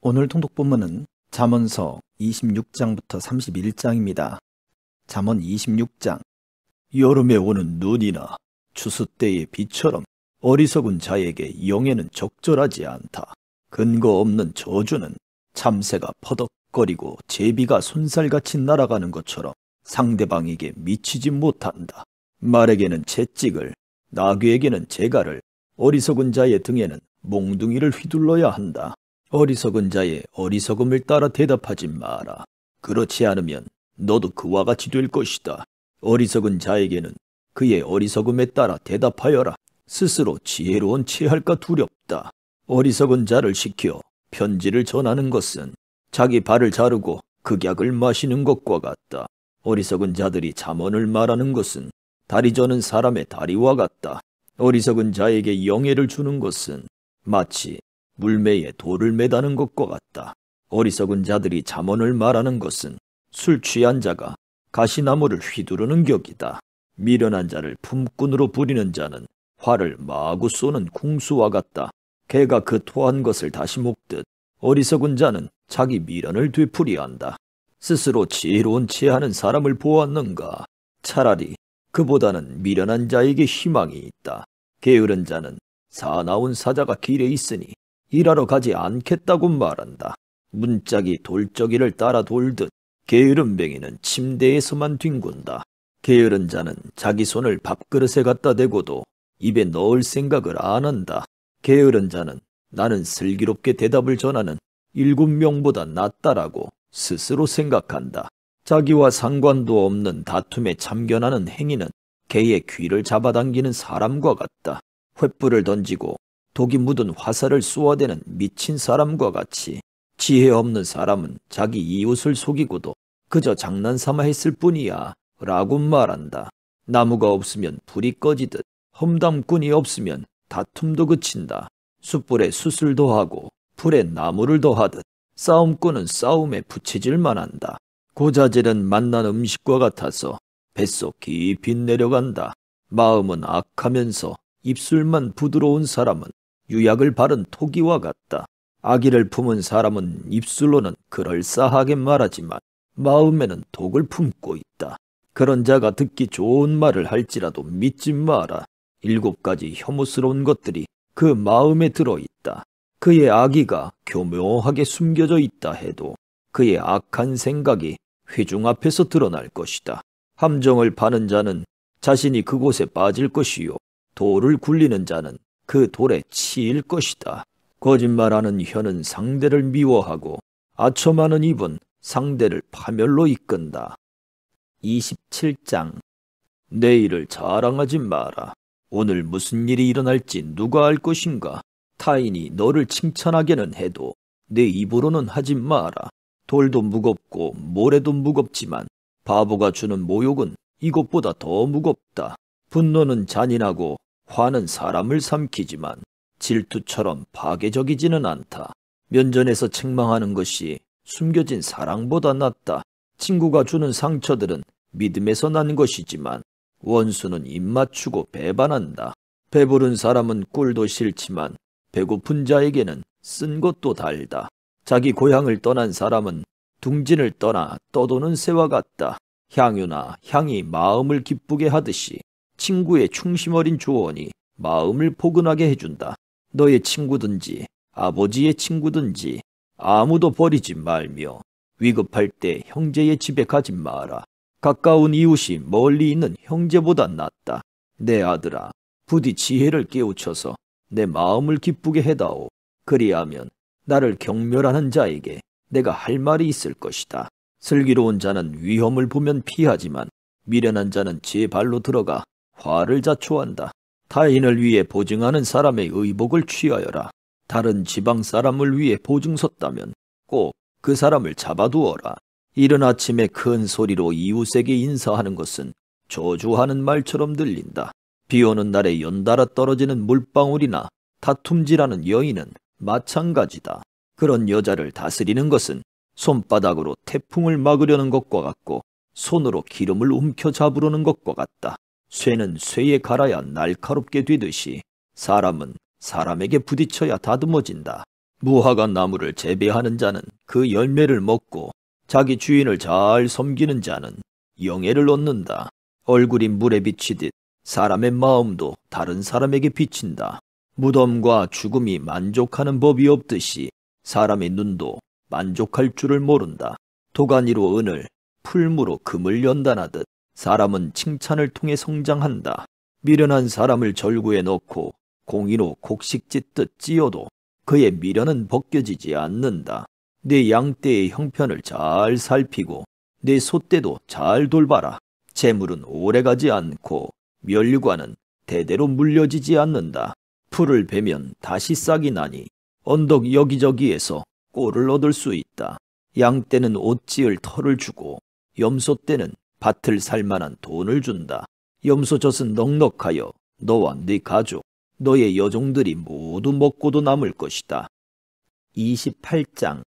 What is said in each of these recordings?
오늘 통독 본문은 잠언서 26장부터 31장입니다. 잠언 26장. 여름에 오는 눈이나 추수 때의 비처럼 어리석은 자에게 영예는 적절하지 않다. 근거 없는 저주는 참새가 퍼덕거리고 제비가 손살같이 날아가는 것처럼 상대방에게 미치지 못한다. 말에게는 채찍을, 나귀에게는 재갈을, 어리석은 자의 등에는 몽둥이를 휘둘러야 한다. 어리석은 자의 어리석음을 따라 대답하지 마라. 그렇지 않으면 너도 그와 같이 될 것이다. 어리석은 자에게는 그의 어리석음에 따라 대답하여라. 스스로 지혜로운 체할까 두렵다. 어리석은 자를 시켜 편지를 전하는 것은 자기 발을 자르고 극약을 마시는 것과 같다. 어리석은 자들이 잠언을 말하는 것은 다리 저는 사람의 다리와 같다. 어리석은 자에게 영예를 주는 것은 마치 물매에 돌을 매다는 것과 같다. 어리석은 자들이 잠언을 말하는 것은 술 취한 자가 가시나무를 휘두르는 격이다. 미련한 자를 품꾼으로 부리는 자는 활을 마구 쏘는 궁수와 같다. 개가 그 토한 것을 다시 먹듯 어리석은 자는 자기 미련을 되풀이한다. 스스로 지혜로운 체하는 사람을 보았는가? 차라리 그보다는 미련한 자에게 희망이 있다. 게으른 자는 사나운 사자가 길에 있으니 일하러 가지 않겠다고 말한다. 문짝이 돌적이를 따라 돌듯 게으른 뱅이는 침대에서만 뒹군다. 게으른 자는 자기 손을 밥그릇에 갖다 대고도 입에 넣을 생각을 안 한다. 게으른 자는 나는 슬기롭게 대답을 전하는 7명보다 낫다라고 스스로 생각한다. 자기와 상관도 없는 다툼에 참견하는 행위는 개의 귀를 잡아당기는 사람과 같다. 횃불을 던지고 독이 묻은 화살을 쏘아대는 미친 사람과 같이 지혜 없는 사람은 자기 이웃을 속이고도 그저 장난삼아 했을 뿐이야 라고 말한다. 나무가 없으면 불이 꺼지듯 험담꾼이 없으면 다툼도 그친다. 숯불에 숯을 더하고 불에 나무를 더하듯 싸움꾼은 싸움에 부채질만 한다. 고자질은 맛난 음식과 같아서 뱃속 깊이 내려간다. 마음은 악하면서 입술만 부드러운 사람은 유약을 바른 토기와 같다. 악의를 품은 사람은 입술로는 그럴싸하게 말하지만 마음에는 독을 품고 있다. 그런 자가 듣기 좋은 말을 할지라도 믿지 마라. 7가지 혐오스러운 것들이 그 마음에 들어있다. 그의 악의가 교묘하게 숨겨져 있다 해도 그의 악한 생각이 회중 앞에서 드러날 것이다. 함정을 파는 자는 자신이 그곳에 빠질 것이요 돌을 굴리는 자는 그 돌에 치일 것이다. 거짓말하는 혀는 상대를 미워하고 아첨하는 입은 상대를 파멸로 이끈다. 27장. 내일을 자랑하지 마라. 오늘 무슨 일이 일어날지 누가 알 것인가? 타인이 너를 칭찬하게는 해도 내 입으로는 하지 마라. 돌도 무겁고 모래도 무겁지만 바보가 주는 모욕은 이것보다 더 무겁다. 분노는 잔인하고 화는 사람을 삼키지만 질투처럼 파괴적이지는 않다. 면전에서 책망하는 것이 숨겨진 사랑보다 낫다. 친구가 주는 상처들은 믿음에서 난 것이지만 원수는 입맞추고 배반한다. 배부른 사람은 꿀도 싫지만 배고픈 자에게는 쓴 것도 달다. 자기 고향을 떠난 사람은 둥진을 떠나 떠도는 새와 같다. 향유나 향이 마음을 기쁘게 하듯이 친구의 충심 어린 조언이 마음을 포근하게 해준다. 너의 친구든지 아버지의 친구든지 아무도 버리지 말며 위급할 때 형제의 집에 가지 마라. 가까운 이웃이 멀리 있는 형제보다 낫다. 내 아들아, 부디 지혜를 깨우쳐서 내 마음을 기쁘게 해다오. 그리하면 나를 경멸하는 자에게 내가 할 말이 있을 것이다. 슬기로운 자는 위험을 보면 피하지만 미련한 자는 제 발로 들어가 화를 자초한다. 타인을 위해 보증하는 사람의 의복을 취하여라. 다른 지방 사람을 위해 보증 섰다면 꼭 그 사람을 잡아두어라. 이른 아침에 큰 소리로 이웃에게 인사하는 것은 저주하는 말처럼 들린다. 비 오는 날에 연달아 떨어지는 물방울이나 다툼질하는 여인은 마찬가지다. 그런 여자를 다스리는 것은 손바닥으로 태풍을 막으려는 것과 같고 손으로 기름을 움켜잡으려는 것과 같다. 쇠는 쇠에 갈아야 날카롭게 되듯이 사람은 사람에게 부딪혀야 다듬어진다. 무화과 나무를 재배하는 자는 그 열매를 먹고 자기 주인을 잘 섬기는 자는 영예를 얻는다. 얼굴이 물에 비치듯 사람의 마음도 다른 사람에게 비친다. 무덤과 죽음이 만족하는 법이 없듯이 사람의 눈도 만족할 줄을 모른다. 도가니로 은을, 풀무로 금을 연단하듯 사람은 칭찬을 통해 성장한다. 미련한 사람을 절구에 넣고 공이로 곡식 찢듯 찧어도 그의 미련은 벗겨지지 않는다. 내 양떼의 형편을 잘 살피고 내 소떼도 잘 돌봐라. 재물은 오래가지 않고 멸류관은 대대로 물려지지 않는다. 풀을 베면 다시 싹이 나니 언덕 여기저기에서 꼴을 얻을 수 있다. 양떼는 옷 지을 털을 주고 염소떼는 밭을 살 만한 돈을 준다. 염소젖은 넉넉하여 너와 네 가족, 너의 여종들이 모두 먹고도 남을 것이다. 28장.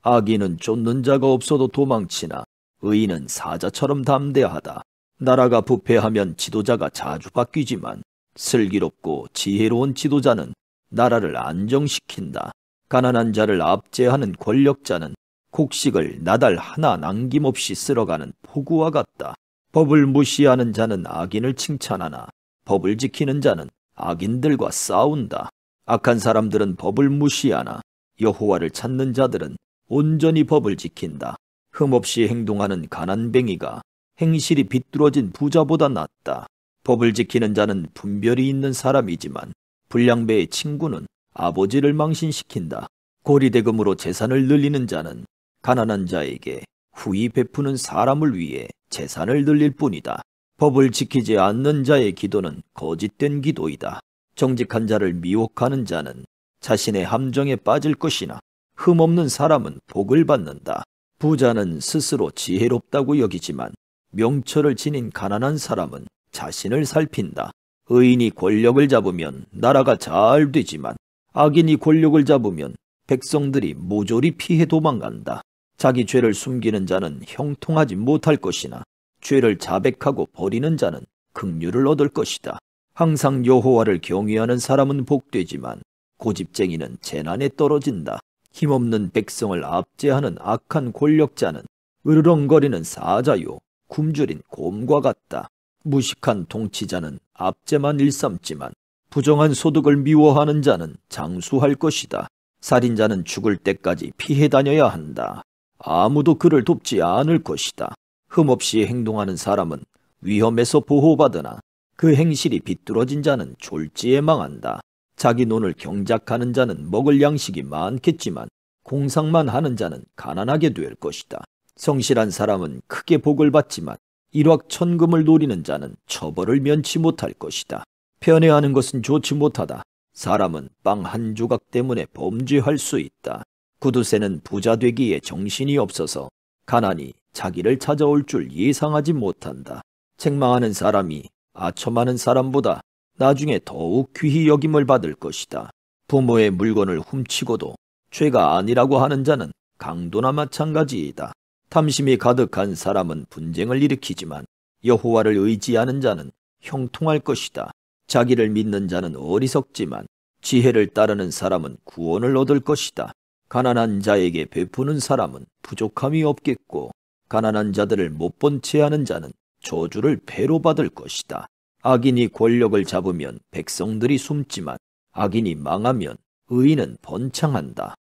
악인은 쫓는 자가 없어도 도망치나 의인은 사자처럼 담대하다. 나라가 부패하면 지도자가 자주 바뀌지만 슬기롭고 지혜로운 지도자는 나라를 안정시킨다. 가난한 자를 압제하는 권력자는 곡식을 나달 하나 남김없이 쓸어가는 폭우와 같다. 법을 무시하는 자는 악인을 칭찬하나 법을 지키는 자는 악인들과 싸운다. 악한 사람들은 법을 무시하나 여호와를 찾는 자들은 온전히 법을 지킨다. 흠없이 행동하는 가난뱅이가 행실이 비뚤어진 부자보다 낫다. 법을 지키는 자는 분별이 있는 사람이지만 불량배의 친구는 아버지를 망신시킨다. 고리대금으로 재산을 늘리는 자는 가난한 자에게 후히 베푸는 사람을 위해 재산을 늘릴 뿐이다. 법을 지키지 않는 자의 기도는 거짓된 기도이다. 정직한 자를 미혹하는 자는 자신의 함정에 빠질 것이나 흠없는 사람은 복을 받는다. 부자는 스스로 지혜롭다고 여기지만 명철을 지닌 가난한 사람은 자신을 살핀다. 의인이 권력을 잡으면 나라가 잘 되지만 악인이 권력을 잡으면 백성들이 모조리 피해 도망간다. 자기 죄를 숨기는 자는 형통하지 못할 것이나 죄를 자백하고 버리는 자는 긍휼을 얻을 것이다. 항상 여호와를 경외하는 사람은 복되지만 고집쟁이는 재난에 떨어진다. 힘없는 백성을 압제하는 악한 권력자는 으르렁거리는 사자요 굶주린 곰과 같다. 무식한 통치자는 압제만 일삼지만 부정한 소득을 미워하는 자는 장수할 것이다. 살인자는 죽을 때까지 피해 다녀야 한다. 아무도 그를 돕지 않을 것이다. 흠없이 행동하는 사람은 위험에서 보호받으나 그 행실이 비뚤어진 자는 졸지에 망한다. 자기 논을 경작하는 자는 먹을 양식이 많겠지만 공상만 하는 자는 가난하게 될 것이다. 성실한 사람은 크게 복을 받지만 일확천금을 노리는 자는 처벌을 면치 못할 것이다. 편애하는 것은 좋지 못하다. 사람은 빵 한 조각 때문에 범죄할 수 있다. 구두쇠는 부자 되기에 정신이 없어서 가난이 자기를 찾아올 줄 예상하지 못한다. 책망하는 사람이 아첨하는 사람보다 나중에 더욱 귀히 여김을 받을 것이다. 부모의 물건을 훔치고도 죄가 아니라고 하는 자는 강도나 마찬가지이다. 탐심이 가득한 사람은 분쟁을 일으키지만 여호와를 의지하는 자는 형통할 것이다. 자기를 믿는 자는 어리석지만 지혜를 따르는 사람은 구원을 얻을 것이다. 가난한 자에게 베푸는 사람은 부족함이 없겠고 가난한 자들을 못 본 채 하는 자는 저주를 배로 받을 것이다. 악인이 권력을 잡으면 백성들이 숨지만 악인이 망하면 의인은 번창한다.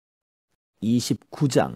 29장.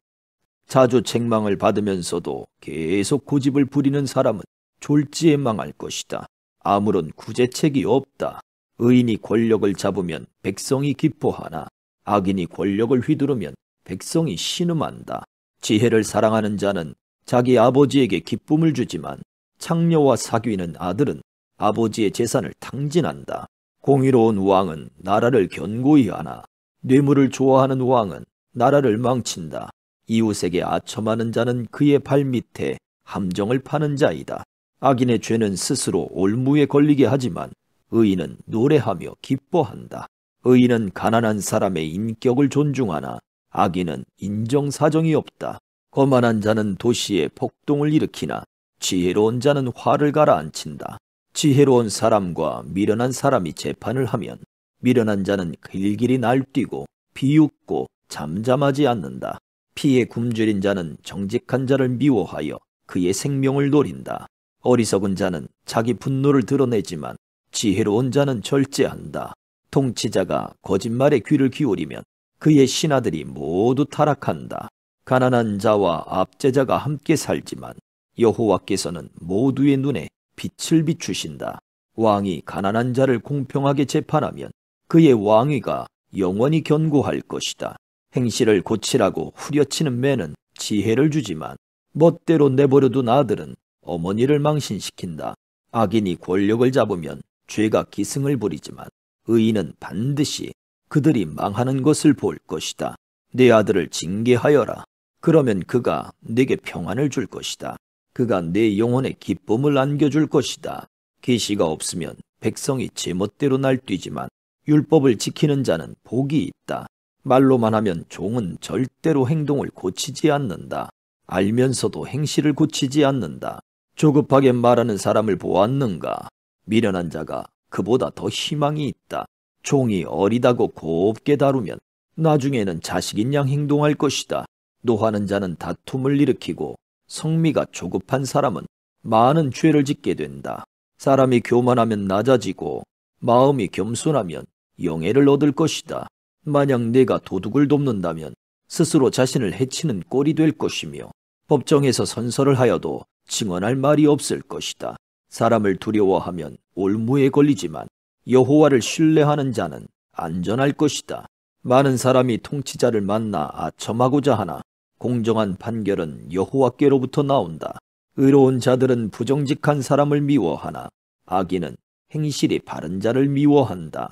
자주 책망을 받으면서도 계속 고집을 부리는 사람은 졸지에 망할 것이다. 아무런 구제책이 없다. 의인이 권력을 잡으면 백성이 기뻐하나 악인이 권력을 휘두르면 백성이 신음한다. 지혜를 사랑하는 자는 자기 아버지에게 기쁨을 주지만 창녀와 사귀는 아들은 아버지의 재산을 탕진한다. 공의로운 왕은 나라를 견고히 하나 뇌물을 좋아하는 왕은 나라를 망친다. 이웃에게 아첨하는 자는 그의 발밑에 함정을 파는 자이다. 악인의 죄는 스스로 올무에 걸리게 하지만 의인은 노래하며 기뻐한다. 의인은 가난한 사람의 인격을 존중하나 악인은 인정사정이 없다. 거만한 자는 도시에 폭동을 일으키나 지혜로운 자는 화를 가라앉힌다. 지혜로운 사람과 미련한 사람이 재판을 하면 미련한 자는 길길이 날뛰고 비웃고 잠잠하지 않는다. 피에 굶주린 자는 정직한 자를 미워하여 그의 생명을 노린다. 어리석은 자는 자기 분노를 드러내지만 지혜로운 자는 절제한다. 통치자가 거짓말에 귀를 기울이면 그의 신하들이 모두 타락한다. 가난한 자와 압제자가 함께 살지만 여호와께서는 모두의 눈에 빛을 비추신다. 왕이 가난한 자를 공평하게 재판하면 그의 왕위가 영원히 견고할 것이다. 행실을 고치라고 후려치는 매는 지혜를 주지만 멋대로 내버려둔 아들은 어머니를 망신시킨다. 악인이 권력을 잡으면 죄가 기승을 부리지만 의인은 반드시 그들이 망하는 것을 볼 것이다. 내 아들을 징계하여라. 그러면 그가 내게 평안을 줄 것이다. 그가 내 영혼에 기쁨을 안겨줄 것이다. 계시가 없으면 백성이 제멋대로 날뛰지만 율법을 지키는 자는 복이 있다. 말로만 하면 종은 절대로 행동을 고치지 않는다. 알면서도 행실을 고치지 않는다. 조급하게 말하는 사람을 보았는가? 미련한 자가 그보다 더 희망이 있다. 종이 어리다고 곱게 다루면 나중에는 자식인 양 행동할 것이다. 노하는 자는 다툼을 일으키고 성미가 조급한 사람은 많은 죄를 짓게 된다. 사람이 교만하면 낮아지고 마음이 겸손하면 영예를 얻을 것이다. 만약 내가 도둑을 돕는다면 스스로 자신을 해치는 꼴이 될 것이며 법정에서 선서를 하여도 증언할 말이 없을 것이다. 사람을 두려워하면 올무에 걸리지만 여호와를 신뢰하는 자는 안전할 것이다. 많은 사람이 통치자를 만나 아첨하고자 하나 공정한 판결은 여호와께로부터 나온다. 의로운 자들은 부정직한 사람을 미워하나 악인은 행실이 바른 자를 미워한다.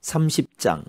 30장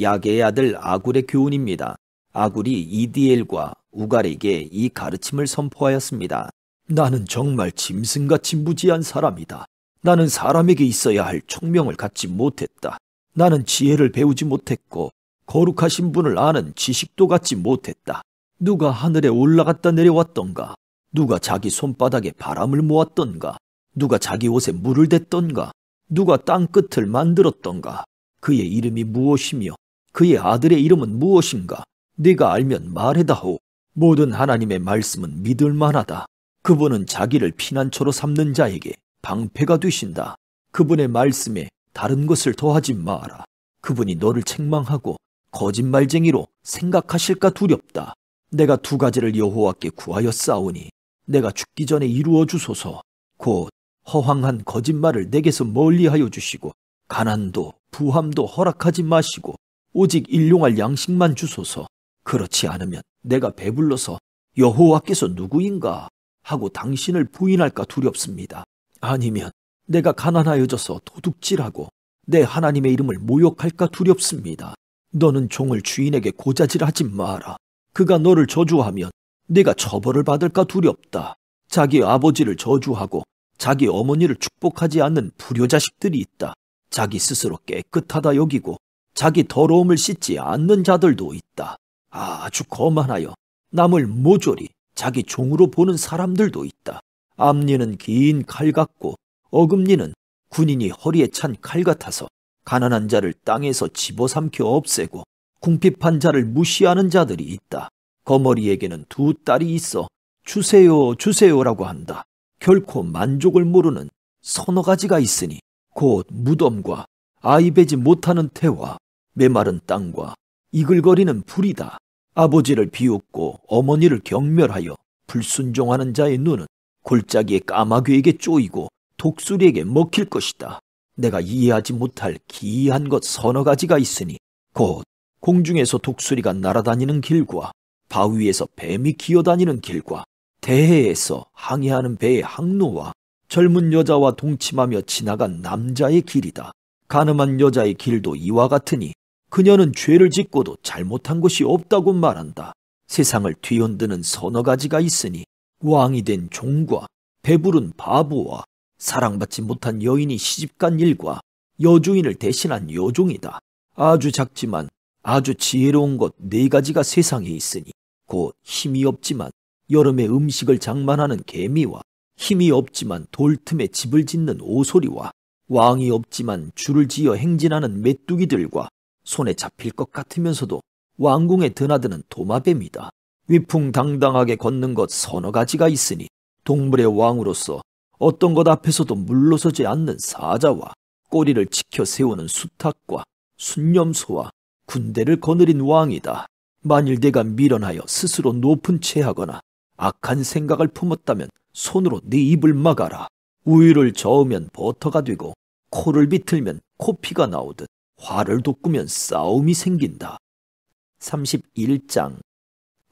야게의 아들 아굴의 교훈입니다. 아굴이 이디엘과 우갈에게 이 가르침을 선포하였습니다. 나는 정말 짐승같이 무지한 사람이다. 나는 사람에게 있어야 할 총명을 갖지 못했다. 나는 지혜를 배우지 못했고 거룩하신 분을 아는 지식도 갖지 못했다. 누가 하늘에 올라갔다 내려왔던가? 누가 자기 손바닥에 바람을 모았던가? 누가 자기 옷에 물을 댔던가? 누가 땅끝을 만들었던가? 그의 이름이 무엇이며 그의 아들의 이름은 무엇인가? 네가 알면 말해다오. 모든 하나님의 말씀은 믿을 만하다. 그분은 자기를 피난처로 삼는 자에게 방패가 되신다. 그분의 말씀에 다른 것을 더하지 마라. 그분이 너를 책망하고 거짓말쟁이로 생각하실까 두렵다. 내가 두 가지를 여호와께 구하였사오니 내가 죽기 전에 이루어 주소서. 곧 허황한 거짓말을 내게서 멀리하여 주시고 가난도 부함도 허락하지 마시고 오직 일용할 양식만 주소서. 그렇지 않으면 내가 배불러서 여호와께서 누구인가 하고 당신을 부인할까 두렵습니다. 아니면 내가 가난하여져서 도둑질하고 내 하나님의 이름을 모욕할까 두렵습니다. 너는 종을 주인에게 고자질하지 마라. 그가 너를 저주하면 네가 처벌을 받을까 두렵다. 자기 아버지를 저주하고 자기 어머니를 축복하지 않는 불효자식들이 있다. 자기 스스로 깨끗하다 여기고 자기 더러움을 씻지 않는 자들도 있다. 아주 거만하여 남을 모조리 자기 종으로 보는 사람들도 있다. 앞니는 긴 칼 같고 어금니는 군인이 허리에 찬 칼 같아서 가난한 자를 땅에서 집어삼켜 없애고 궁핍한 자를 무시하는 자들이 있다. 거머리에게는 두 딸이 있어 주세요 주세요라고 한다. 결코 만족을 모르는 서너 가지가 있으니 곧 무덤과 아이 베지 못하는 태와 메마른 땅과 이글거리는 불이다. 아버지를 비웃고 어머니를 경멸하여 불순종하는 자의 눈은 골짜기의 까마귀에게 쪼이고 독수리에게 먹힐 것이다. 내가 이해하지 못할 기이한 것 서너 가지가 있으니 곧 공중에서 독수리가 날아다니는 길과 바위에서 뱀이 기어다니는 길과 대해에서 항해하는 배의 항로와 젊은 여자와 동침하며 지나간 남자의 길이다. 가늠한 여자의 길도 이와 같으니 그녀는 죄를 짓고도 잘못한 것이 없다고 말한다. 세상을 뒤흔드는 서너 가지가 있으니 왕이 된 종과 배부른 바보와 사랑받지 못한 여인이 시집간 일과 여주인을 대신한 여종이다. 아주 작지만 아주 지혜로운 것 네 가지가 세상에 있으니 곧 힘이 없지만 여름에 음식을 장만하는 개미와 힘이 없지만 돌틈에 집을 짓는 오소리와 왕이 없지만 줄을 지어 행진하는 메뚜기들과 손에 잡힐 것 같으면서도 왕궁에 드나드는 도마뱀이다. 위풍당당하게 걷는 것 서너 가지가 있으니 동물의 왕으로서 어떤 것 앞에서도 물러서지 않는 사자와 꼬리를 지켜 세우는 수탉과 순념소와 군대를 거느린 왕이다. 만일 내가 미련하여 스스로 높은 체하거나 악한 생각을 품었다면 손으로 네 입을 막아라. 우유를 저으면 버터가 되고 코를 비틀면 코피가 나오듯 화를 돋구면 싸움이 생긴다. 31장.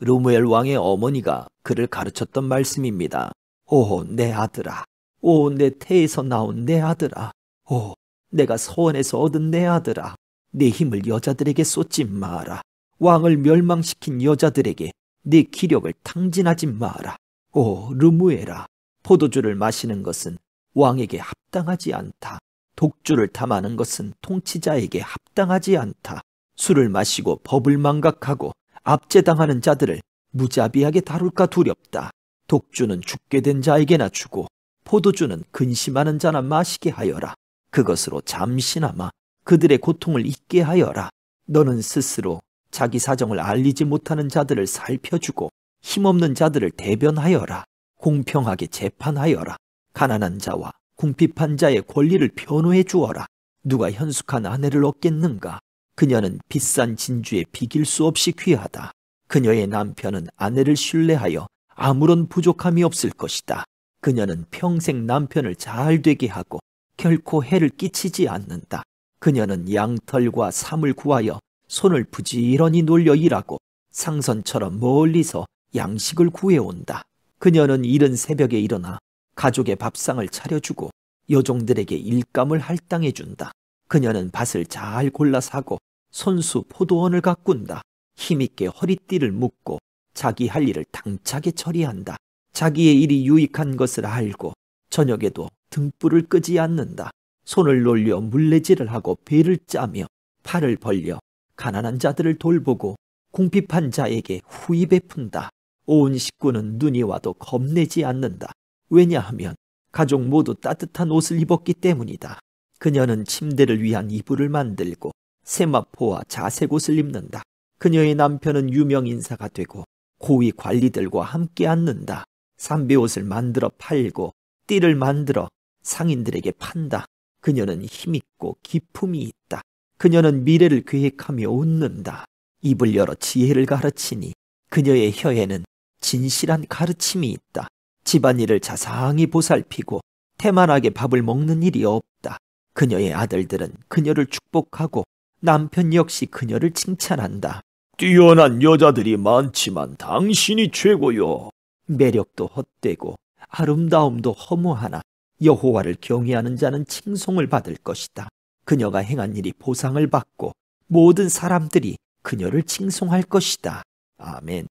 르무엘 왕의 어머니가 그를 가르쳤던 말씀입니다. 오, 내 아들아. 오, 내 태에서 나온 내 아들아. 오, 내가 서원에서 얻은 내 아들아. 내 힘을 여자들에게 쏟지 마라. 왕을 멸망시킨 여자들에게 내 기력을 탕진하지 마라. 오, 르무엘아. 포도주를 마시는 것은 왕에게 합당하지 않다. 독주를 탐하는 것은 통치자에게 합당하지 않다. 술을 마시고 법을 망각하고 압제당하는 자들을 무자비하게 다룰까 두렵다. 독주는 죽게 된 자에게나 주고 포도주는 근심하는 자나 마시게 하여라. 그것으로 잠시나마 그들의 고통을 잊게 하여라. 너는 스스로 자기 사정을 알리지 못하는 자들을 살펴주고 힘없는 자들을 대변하여라. 공평하게 재판하여라. 가난한 자와 궁핍한 자의 권리를 변호해 주어라. 누가 현숙한 아내를 얻겠는가? 그녀는 비싼 진주에 비길 수 없이 귀하다. 그녀의 남편은 아내를 신뢰하여 아무런 부족함이 없을 것이다. 그녀는 평생 남편을 잘 되게 하고 결코 해를 끼치지 않는다. 그녀는 양털과 삼을 구하여 손을 부지런히 놀려 일하고 상선처럼 멀리서 양식을 구해온다. 그녀는 이른 새벽에 일어나 가족의 밥상을 차려주고 여종들에게 일감을 할당해준다. 그녀는 밭을 잘 골라 사고 손수 포도원을 가꾼다. 힘있게 허리띠를 묶고 자기 할 일을 당차게 처리한다. 자기의 일이 유익한 것을 알고 저녁에도 등불을 끄지 않는다. 손을 놀려 물레질을 하고 배를 짜며 팔을 벌려 가난한 자들을 돌보고 궁핍한 자에게 후히 베푼다. 온 식구는 눈이 와도 겁내지 않는다. 왜냐하면 가족 모두 따뜻한 옷을 입었기 때문이다. 그녀는 침대를 위한 이불을 만들고 세마포와 자색 옷을 입는다. 그녀의 남편은 유명 인사가 되고 고위 관리들과 함께 앉는다. 삼배옷을 만들어 팔고 띠를 만들어 상인들에게 판다. 그녀는 힘있고 기품이 있다. 그녀는 미래를 계획하며 웃는다. 입을 열어 지혜를 가르치니 그녀의 혀에는 진실한 가르침이 있다. 집안일을 자상히 보살피고 태만하게 밥을 먹는 일이 없다. 그녀의 아들들은 그녀를 축복하고 남편 역시 그녀를 칭찬한다. 뛰어난 여자들이 많지만 당신이 최고요. 매력도 헛되고 아름다움도 허무하나 여호와를 경외하는 자는 칭송을 받을 것이다. 그녀가 행한 일이 보상을 받고 모든 사람들이 그녀를 칭송할 것이다. 아멘.